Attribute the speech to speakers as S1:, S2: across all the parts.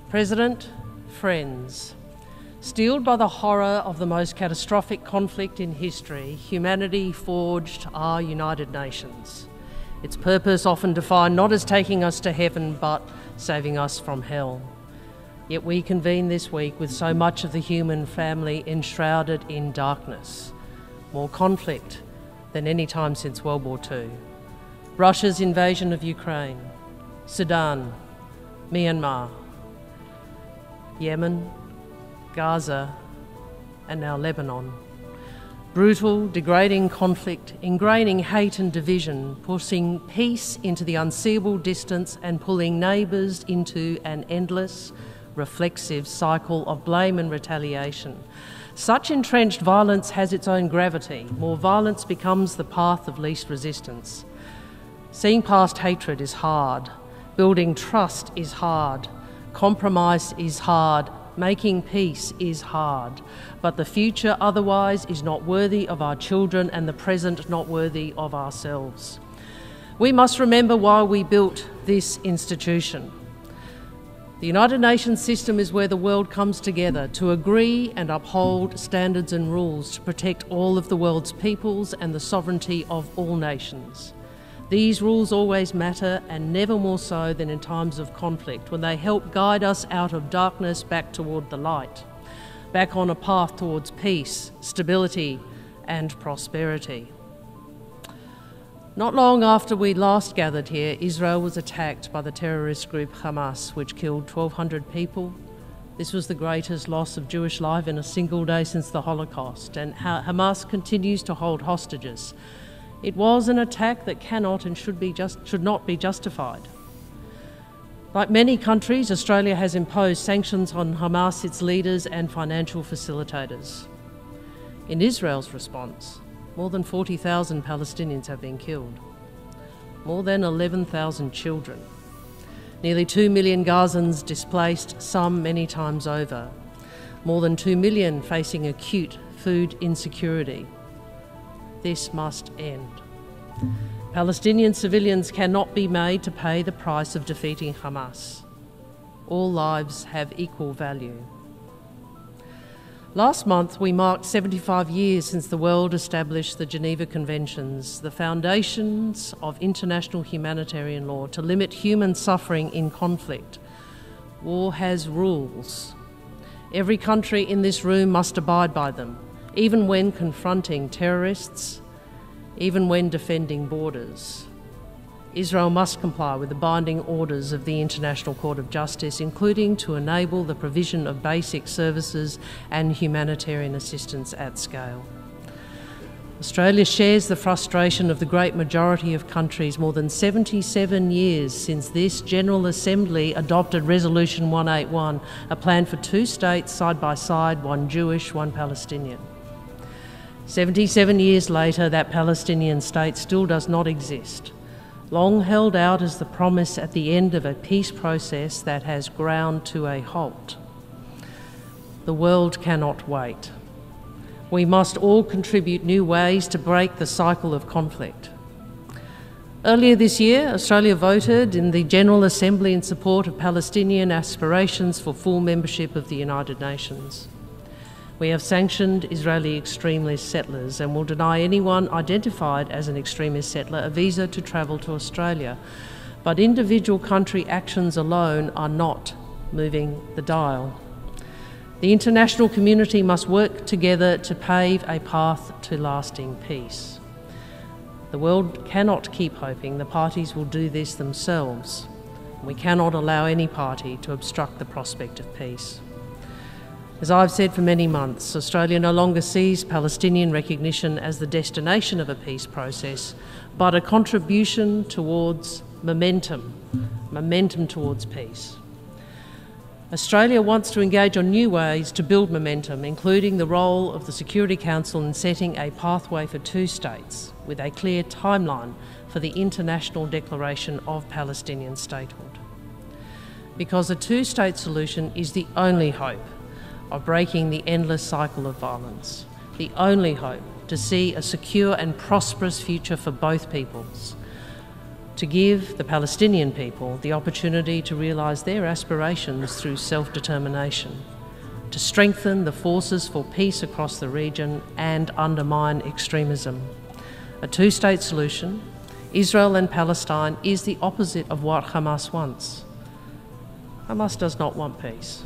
S1: President, friends, steeled by the horror of the most catastrophic conflict in history, humanity forged our United Nations. Its purpose often defined not as taking us to heaven, but saving us from hell. Yet we convene this week with so much of the human family enshrouded in darkness. More conflict than any time since World War II. Russia's invasion of Ukraine, Sudan, Myanmar, Yemen, Gaza, and now Lebanon. Brutal, degrading conflict, ingraining hate and division, pushing peace into the unseeable distance and pulling neighbours into an endless, reflexive cycle of blame and retaliation. Such entrenched violence has its own gravity. More violence becomes the path of least resistance. Seeing past hatred is hard. Building trust is hard. Compromise is hard. Making peace is hard. But the future otherwise is not worthy of our children and the present not worthy of ourselves. We must remember why we built this institution. The United Nations system is where the world comes together to agree and uphold standards and rules to protect all of the world's peoples and the sovereignty of all nations. These rules always matter, and never more so than in times of conflict, when they help guide us out of darkness back toward the light, back on a path towards peace, stability, and prosperity. Not long after we last gathered here, Israel was attacked by the terrorist group Hamas, which killed 1,200 people. This was the greatest loss of Jewish life in a single day since the Holocaust, and Hamas continues to hold hostages. It was an attack that cannot and should not be justified. Like many countries, Australia has imposed sanctions on Hamas, its leaders and financial facilitators. In Israel's response, more than 40,000 Palestinians have been killed. More than 11,000 children. Nearly 2 million Gazans displaced, some many times over. More than 2 million facing acute food insecurity. This must end. Palestinian civilians cannot be made to pay the price of defeating Hamas. All lives have equal value. Last month, we marked 75 years since the world established the Geneva Conventions, the foundations of international humanitarian law to limit human suffering in conflict. War has rules. Every country in this room must abide by them, even when confronting terrorists, even when defending borders. Israel must comply with the binding orders of the International Court of Justice, including to enable the provision of basic services and humanitarian assistance at scale. Australia shares the frustration of the great majority of countries more than 77 years since this General Assembly adopted Resolution 181, a plan for 2 states side by side, one Jewish, one Palestinian. 77 years later, that Palestinian state still does not exist, long held out as the promise at the end of a peace process that has ground to a halt. The world cannot wait. We must all contribute new ways to break the cycle of conflict. Earlier this year, Australia voted in the General Assembly in support of Palestinian aspirations for full membership of the United Nations. We have sanctioned Israeli extremist settlers and will deny anyone identified as an extremist settler a visa to travel to Australia. But individual country actions alone are not moving the dial. The international community must work together to pave a path to lasting peace. The world cannot keep hoping the parties will do this themselves. We cannot allow any party to obstruct the prospect of peace. As I've said for many months, Australia no longer sees Palestinian recognition as the destination of a peace process, but a contribution towards momentum towards peace. Australia wants to engage on new ways to build momentum, including the role of the Security Council in setting a pathway for 2 states, with a clear timeline for the international declaration of Palestinian statehood. Because a 2-state solution is the only hope of breaking the endless cycle of violence, the only hope to see a secure and prosperous future for both peoples. to give the Palestinian people the opportunity to realise their aspirations through self-determination, to strengthen the forces for peace across the region and undermine extremism. A two-state solution, Israel and Palestine, is the opposite of what Hamas wants. Hamas does not want peace,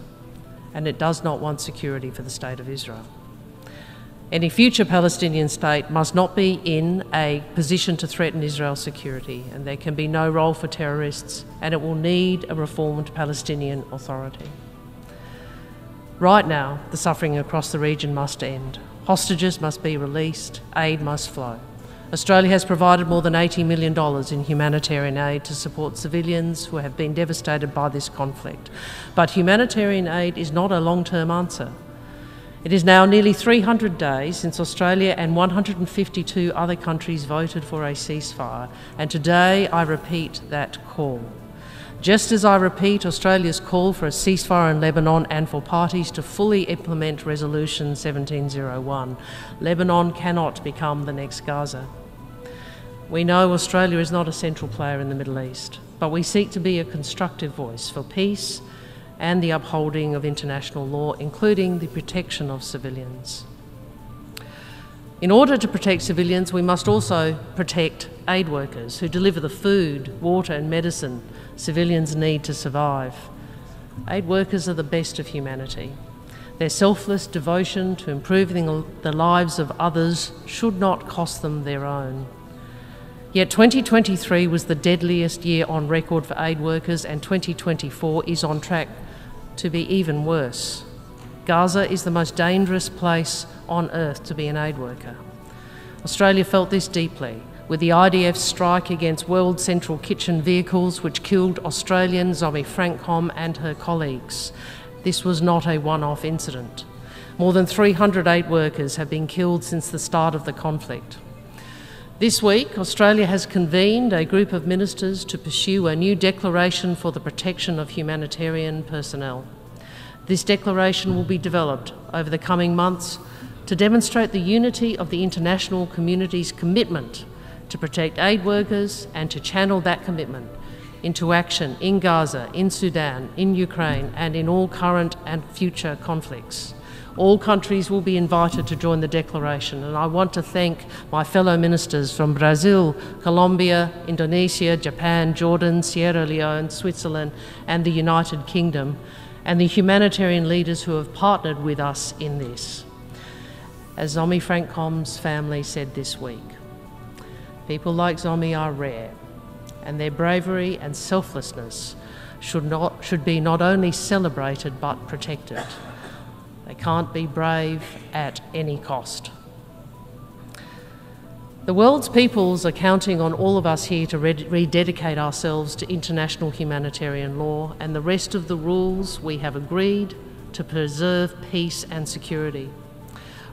S1: and it does not want security for the State of Israel. Any future Palestinian state must not be in a position to threaten Israel's security, and there can be no role for terrorists, and it will need a reformed Palestinian Authority. Right now, the suffering across the region must end. Hostages must be released, aid must flow. Australia has provided more than $80 million in humanitarian aid to support civilians who have been devastated by this conflict. But humanitarian aid is not a long-term answer. It is now nearly 300 days since Australia and 152 other countries voted for a ceasefire, and today I repeat that call. Just as I repeat Australia's call for a ceasefire in Lebanon and for parties to fully implement Resolution 1701, Lebanon cannot become the next Gaza. We know Australia is not a central player in the Middle East, but we seek to be a constructive voice for peace and the upholding of international law, including the protection of civilians. In order to protect civilians, we must also protect aid workers who deliver the food, water and medicine civilians need to survive. Aid workers are the best of humanity. Their selfless devotion to improving the lives of others should not cost them their own. Yet 2023 was the deadliest year on record for aid workers, and 2024 is on track to be even worse. Gaza is the most dangerous place on earth to be an aid worker. Australia felt this deeply with the IDF's strike against World Central Kitchen vehicles, which killed Australian Zomi Francom and her colleagues. This was not a one-off incident. More than 300 aid workers have been killed since the start of the conflict. This week, Australia has convened a group of ministers to pursue a new declaration for the protection of humanitarian personnel. This declaration will be developed over the coming months to demonstrate the unity of the international community's commitment to protect aid workers and to channel that commitment into action in Gaza, in Sudan, in Ukraine, and in all current and future conflicts. All countries will be invited to join the declaration, and I want to thank my fellow ministers from Brazil, Colombia, Indonesia, Japan, Jordan, Sierra Leone, Switzerland, and the United Kingdom, and the humanitarian leaders who have partnered with us in this. As Zomi Francom's family said this week, people like Zomi are rare, and their bravery and selflessness should be not only celebrated but protected. They can't be brave at any cost. The world's peoples are counting on all of us here to rededicate ourselves to international humanitarian law and the rest of the rules we have agreed to preserve peace and security.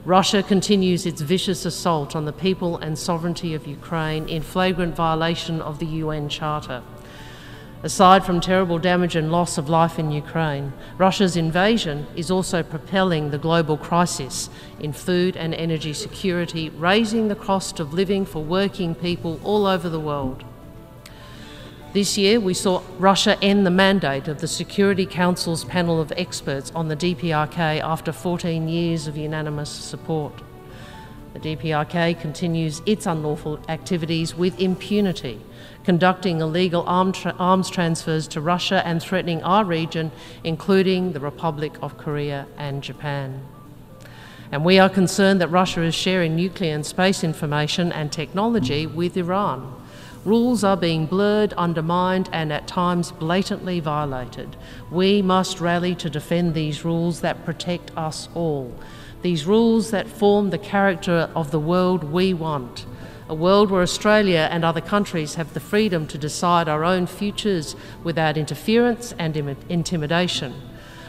S1: Russia continues its vicious assault on the people and sovereignty of Ukraine in flagrant violation of the UN Charter. Aside from terrible damage and loss of life in Ukraine, Russia's invasion is also propelling the global crisis in food and energy security, raising the cost of living for working people all over the world. This year, we saw Russia end the mandate of the Security Council's panel of experts on the DPRK after 14 years of unanimous support. The DPRK continues its unlawful activities with impunity, conducting illegal arms transfers to Russia and threatening our region, including the Republic of Korea and Japan. And we are concerned that Russia is sharing nuclear and space information and technology with Iran. Rules are being blurred, undermined, and at times blatantly violated. We must rally to defend these rules that protect us all. These rules that form the character of the world we want. A world where Australia and other countries have the freedom to decide our own futures without interference and intimidation.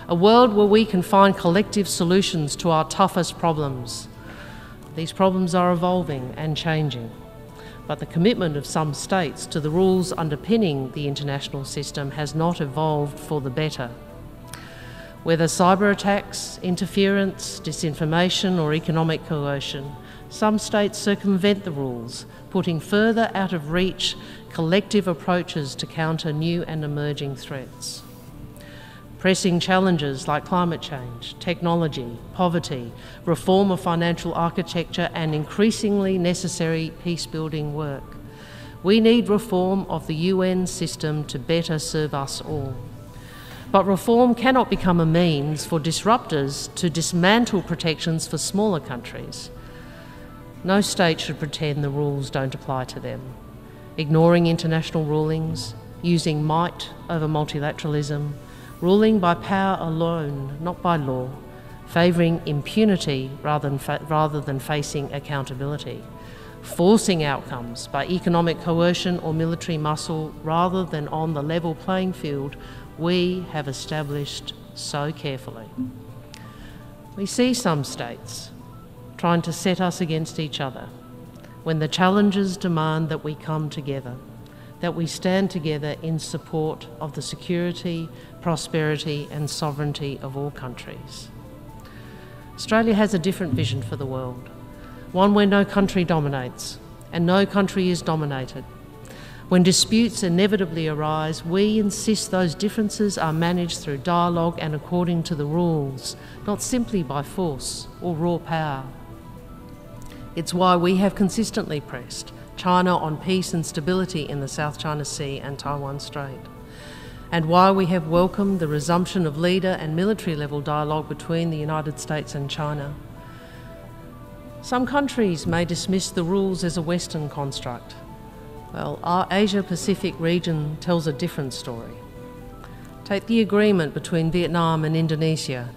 S1: A world where we can find collective solutions to our toughest problems. These problems are evolving and changing, but the commitment of some states to the rules underpinning the international system has not evolved for the better. Whether cyber attacks, interference, disinformation or economic coercion, some states circumvent the rules, putting further out of reach collective approaches to counter new and emerging threats. Pressing challenges like climate change, technology, poverty, reform of financial architecture, and increasingly necessary peace-building work. We need reform of the UN system to better serve us all. But reform cannot become a means for disruptors to dismantle protections for smaller countries. No state should pretend the rules don't apply to them. Ignoring international rulings, using might over multilateralism, ruling by power alone, not by law, favouring impunity rather than facing accountability, forcing outcomes by economic coercion or military muscle rather than on the level playing field we have established so carefully. We see some states trying to set us against each other when the challenges demand that we come together, that we stand together in support of the security, prosperity and sovereignty of all countries. Australia has a different vision for the world, one where no country dominates and no country is dominated. When disputes inevitably arise, we insist those differences are managed through dialogue and according to the rules, not simply by force or raw power. It's why we have consistently pressed China on peace and stability in the South China Sea and Taiwan Strait, and why we have welcomed the resumption of leader and military level dialogue between the United States and China. Some countries may dismiss the rules as a Western construct. Well, our Asia-Pacific region tells a different story. Take the agreement between Vietnam and Indonesia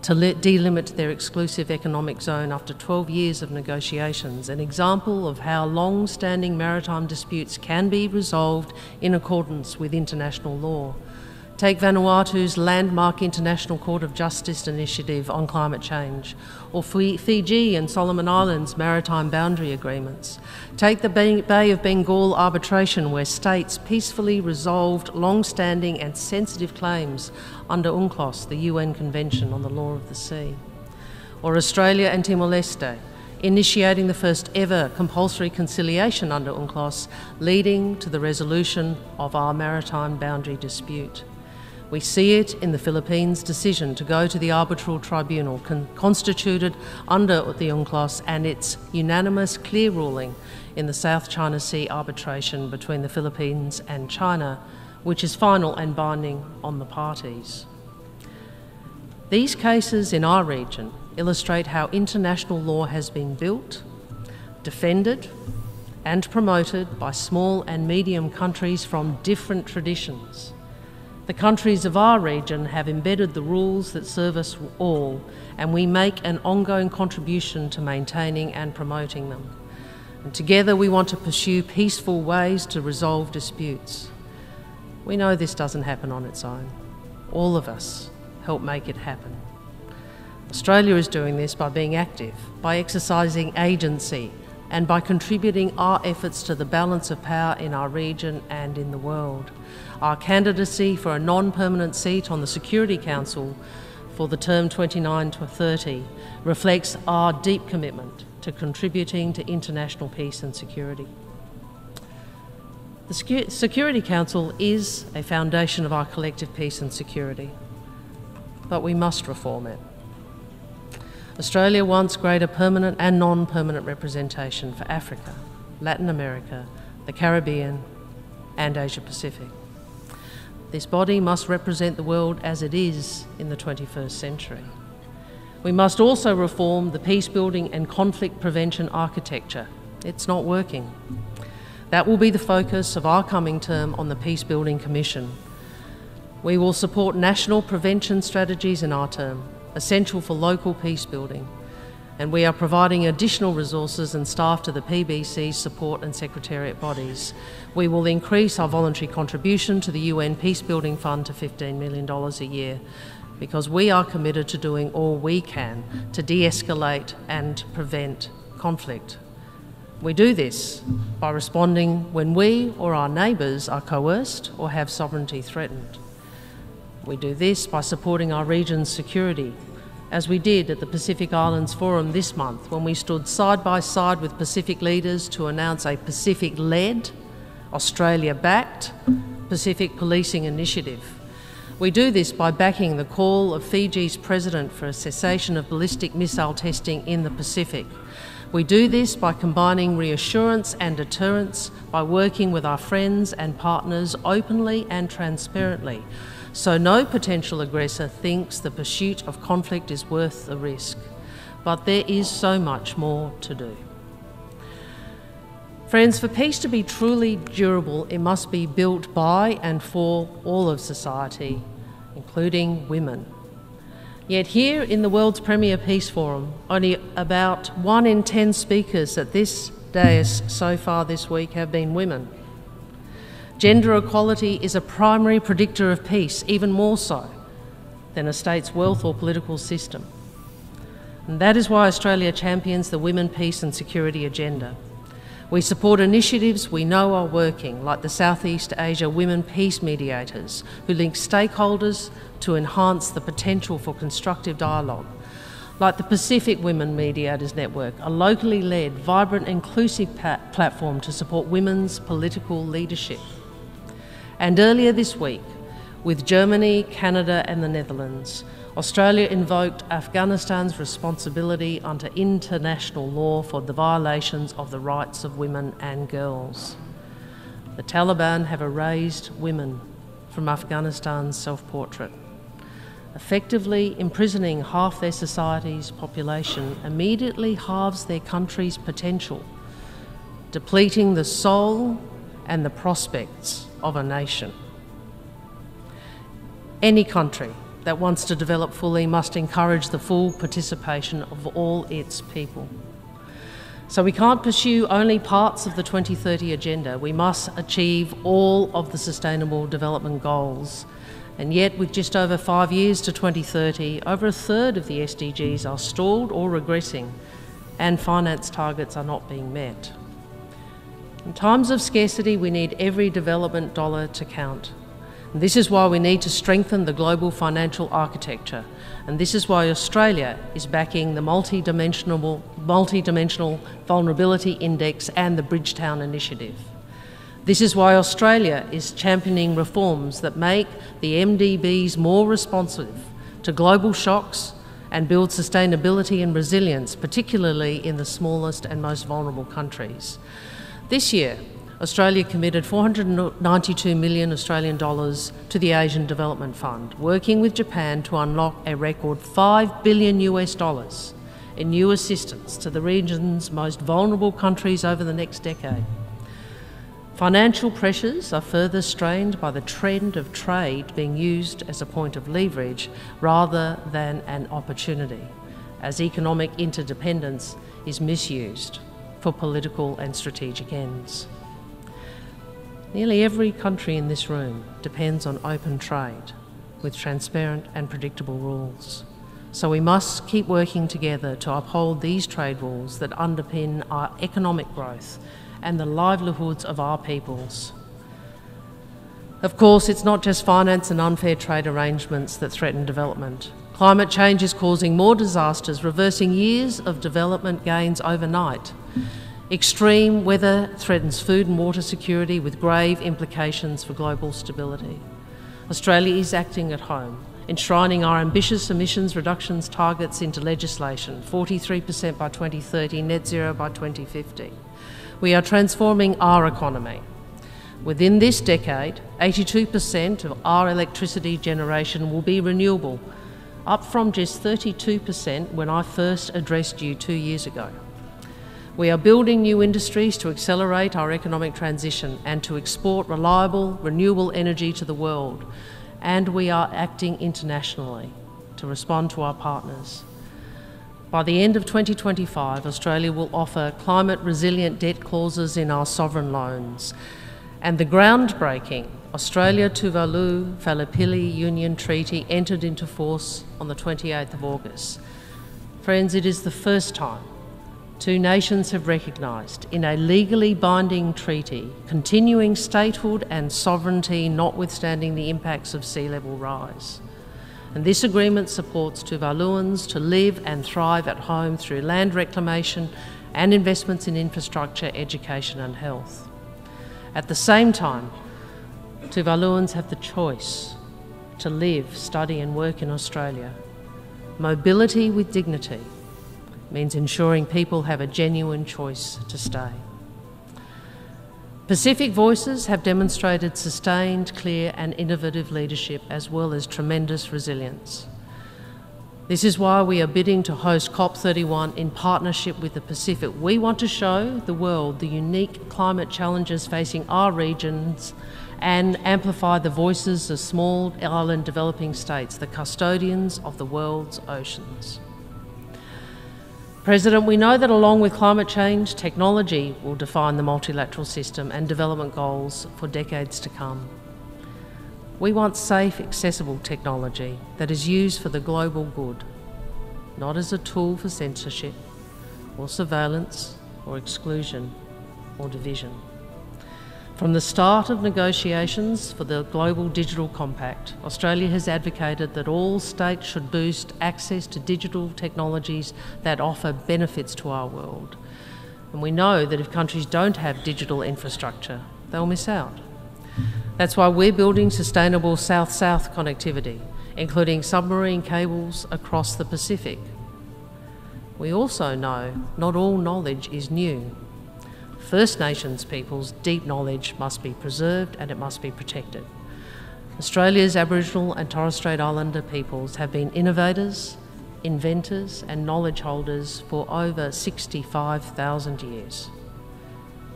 S1: to delimit their exclusive economic zone after 12 years of negotiations, an example of how long-standing maritime disputes can be resolved in accordance with international law. Take Vanuatu's landmark International Court of Justice initiative on climate change, or Fiji and Solomon Islands maritime boundary agreements. Take the Bay of Bengal arbitration, where states peacefully resolved long-standing and sensitive claims under UNCLOS, the UN Convention on the Law of the Sea. Or Australia and Timor-Leste, initiating the first ever compulsory conciliation under UNCLOS, leading to the resolution of our maritime boundary dispute. We see it in the Philippines' decision to go to the arbitral tribunal constituted under the UNCLOS and its unanimous clear ruling in the South China Sea arbitration between the Philippines and China, which is final and binding on the parties. These cases in our region illustrate how international law has been built, defended, and promoted by small and medium countries from different traditions. The countries of our region have embedded the rules that serve us all, and we make an ongoing contribution to maintaining and promoting them. And together we want to pursue peaceful ways to resolve disputes. We know this doesn't happen on its own. All of us help make it happen. Australia is doing this by being active, by exercising agency, and by contributing our efforts to the balance of power in our region and in the world. Our candidacy for a non-permanent seat on the Security Council for the term 29 to 30 reflects our deep commitment to contributing to international peace and security. The Security Council is a foundation of our collective peace and security, but we must reform it. Australia wants greater permanent and non-permanent representation for Africa, Latin America, the Caribbean, and Asia Pacific. This body must represent the world as it is in the 21st century. We must also reform the peace-building and conflict prevention architecture. It's not working. That will be the focus of our coming term on the Peace-Building Commission. We will support national prevention strategies in our term, essential for local peace building, and we are providing additional resources and staff to the PBC's support and secretariat bodies. We will increase our voluntary contribution to the UN Peacebuilding Fund to $15 million a year, because we are committed to doing all we can to de-escalate and prevent conflict. We do this by responding when we or our neighbours are coerced or have sovereignty threatened. We do this by supporting our region's security, as we did at the Pacific Islands Forum this month when we stood side by side with Pacific leaders to announce a Pacific-led Australia-backed Pacific Policing Initiative. We do this by backing the call of Fiji's President for a cessation of ballistic missile testing in the Pacific. We do this by combining reassurance and deterrence, by working with our friends and partners openly and transparently, so no potential aggressor thinks the pursuit of conflict is worth the risk. But there is so much more to do. Friends, for peace to be truly durable, it must be built by and for all of society, including women. Yet here in the world's premier peace forum, only about 1 in 10 speakers at this dais so far this week have been women. Gender equality is a primary predictor of peace, even more so than a state's wealth or political system. And that is why Australia champions the Women, Peace and Security agenda. We support initiatives we know are working, like the Southeast Asia Women Peace Mediators, who link stakeholders to enhance the potential for constructive dialogue, like the Pacific Women Mediators Network, a locally led, vibrant, inclusive platform to support women's political leadership. And earlier this week, with Germany, Canada and the Netherlands, Australia invoked Afghanistan's responsibility under international law for the violations of the rights of women and girls. The Taliban have erased women from Afghanistan's self-portrait, effectively imprisoning half their society's population immediately halves their country's potential, depleting the soul and the prospects of a nation. Any country that wants to develop fully must encourage the full participation of all its people. So we can't pursue only parts of the 2030 agenda. We must achieve all of the Sustainable Development Goals. And yet, with just over 5 years to 2030, over a third of the SDGs are stalled or regressing, and finance targets are not being met. In times of scarcity, we need every development dollar to count. And this is why we need to strengthen the global financial architecture. And this is why Australia is backing the multidimensional vulnerability index and the Bridgetown initiative. This is why Australia is championing reforms that make the MDBs more responsive to global shocks and build sustainability and resilience, particularly in the smallest and most vulnerable countries. This year, Australia committed 492 million Australian dollars to the Asian Development Fund, working with Japan to unlock a record $5 billion in new assistance to the region's most vulnerable countries over the next decade. Financial pressures are further strained by the trend of trade being used as a point of leverage rather than an opportunity, as economic interdependence is misused for political and strategic ends. Nearly every country in this room depends on open trade with transparent and predictable rules. So we must keep working together to uphold these trade rules that underpin our economic growth and the livelihoods of our peoples. Of course, it's not just finance and unfair trade arrangements that threaten development. Climate change is causing more disasters, reversing years of development gains overnight. Extreme weather threatens food and water security with grave implications for global stability. Australia is acting at home, enshrining our ambitious emissions reductions targets into legislation, 43% by 2030, net zero by 2050. We are transforming our economy. Within this decade, 82% of our electricity generation will be renewable, up from just 32% when I first addressed you 2 years ago. We are building new industries to accelerate our economic transition and to export reliable, renewable energy to the world. And we are acting internationally to respond to our partners. By the end of 2025, Australia will offer climate-resilient debt clauses in our sovereign loans. And the groundbreaking Australia-Tuvalu-Fallipili Union Treaty entered into force on the 28th of August. Friends, it is the first time two nations have recognised in a legally binding treaty continuing statehood and sovereignty notwithstanding the impacts of sea level rise. And this agreement supports Tuvaluans to live and thrive at home through land reclamation and investments in infrastructure, education and health. At the same time, Tuvaluans have the choice to live, study and work in Australia. Mobility with dignity means ensuring people have a genuine choice to stay. Pacific voices have demonstrated sustained, clear and innovative leadership as well as tremendous resilience. This is why we are bidding to host COP31 in partnership with the Pacific. We want to show the world the unique climate challenges facing our regions and amplify the voices of small island developing states, the custodians of the world's oceans. President, we know that along with climate change, technology will define the multilateral system and development goals for decades to come. We want safe, accessible technology that is used for the global good, not as a tool for censorship or surveillance or exclusion or division. From the start of negotiations for the Global Digital Compact, Australia has advocated that all states should boost access to digital technologies that offer benefits to our world. And we know that if countries don't have digital infrastructure, they'll miss out. That's why we're building sustainable south-south connectivity, including submarine cables across the Pacific. We also know not all knowledge is new. First Nations peoples' deep knowledge must be preserved and it must be protected. Australia's Aboriginal and Torres Strait Islander peoples have been innovators, inventors and knowledge holders for over 65,000 years.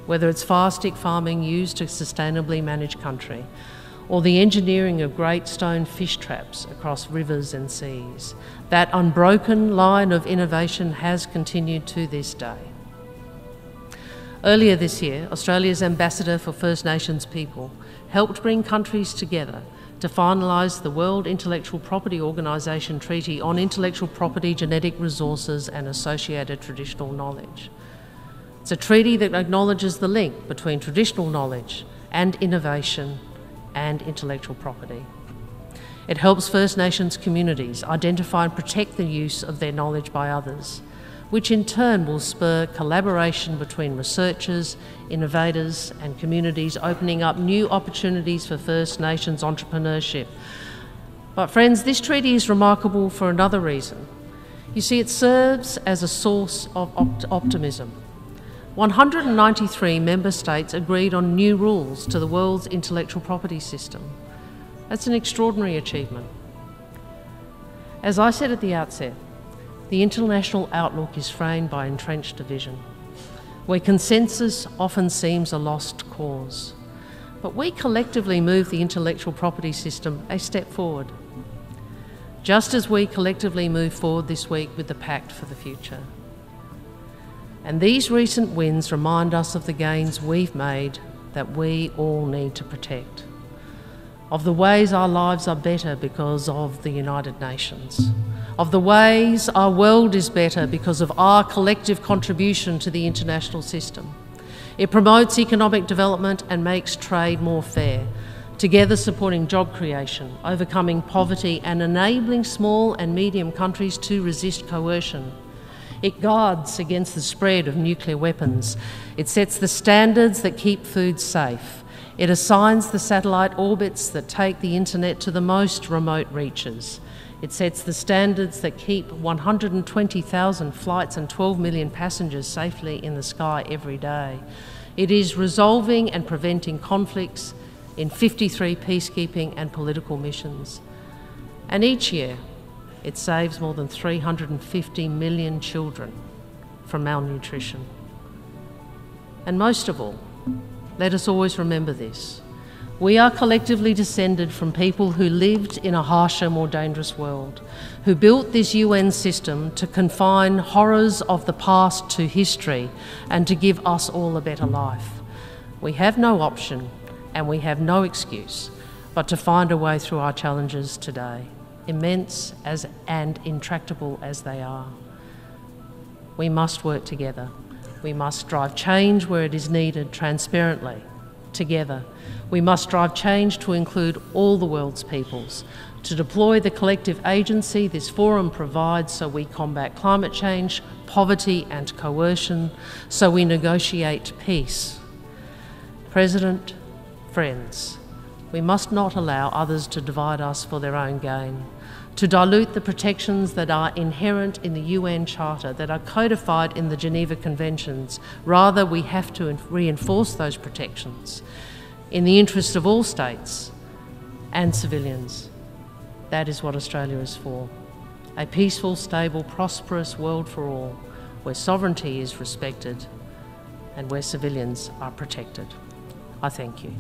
S1: Whether it's fire-stick farming used to sustainably manage country, or the engineering of great stone fish traps across rivers and seas, that unbroken line of innovation has continued to this day. Earlier this year, Australia's Ambassador for First Nations People helped bring countries together to finalise the World Intellectual Property Organisation Treaty on Intellectual Property, Genetic Resources and Associated Traditional Knowledge. It's a treaty that acknowledges the link between traditional knowledge and innovation and intellectual property. It helps First Nations communities identify and protect the use of their knowledge by others, which in turn will spur collaboration between researchers, innovators and communities, opening up new opportunities for First Nations entrepreneurship. But friends, this treaty is remarkable for another reason. You see, it serves as a source of optimism. 193 member states agreed on new rules to the world's intellectual property system. That's an extraordinary achievement. As I said at the outset, the international outlook is framed by entrenched division, where consensus often seems a lost cause. But we collectively move the intellectual property system a step forward, just as we collectively move forward this week with the Pact for the Future. And these recent wins remind us of the gains we've made that we all need to protect, of the ways our lives are better because of the United Nations, of the ways our world is better because of our collective contribution to the international system. It promotes economic development and makes trade more fair, together supporting job creation, overcoming poverty and enabling small and medium countries to resist coercion. It guards against the spread of nuclear weapons. It sets the standards that keep food safe. It assigns the satellite orbits that take the internet to the most remote reaches. It sets the standards that keep 120,000 flights and 12 million passengers safely in the sky every day. It is resolving and preventing conflicts in 53 peacekeeping and political missions. And each year, it saves more than 350 million children from malnutrition. And most of all, let us always remember this. We are collectively descended from people who lived in a harsher, more dangerous world, who built this UN system to confine horrors of the past to history and to give us all a better life. We have no option and we have no excuse but to find a way through our challenges today, immense and intractable as they are. We must work together. We must drive change where it is needed transparently, together. We must drive change to include all the world's peoples, to deploy the collective agency this forum provides so we combat climate change, poverty and coercion, so we negotiate peace. President, friends, we must not allow others to divide us for their own gain, to dilute the protections that are inherent in the UN Charter, that are codified in the Geneva Conventions. Rather, we have to reinforce those protections in the interest of all states and civilians. That is what Australia is for. A peaceful, stable, prosperous world for all, where sovereignty is respected and where civilians are protected. I thank you.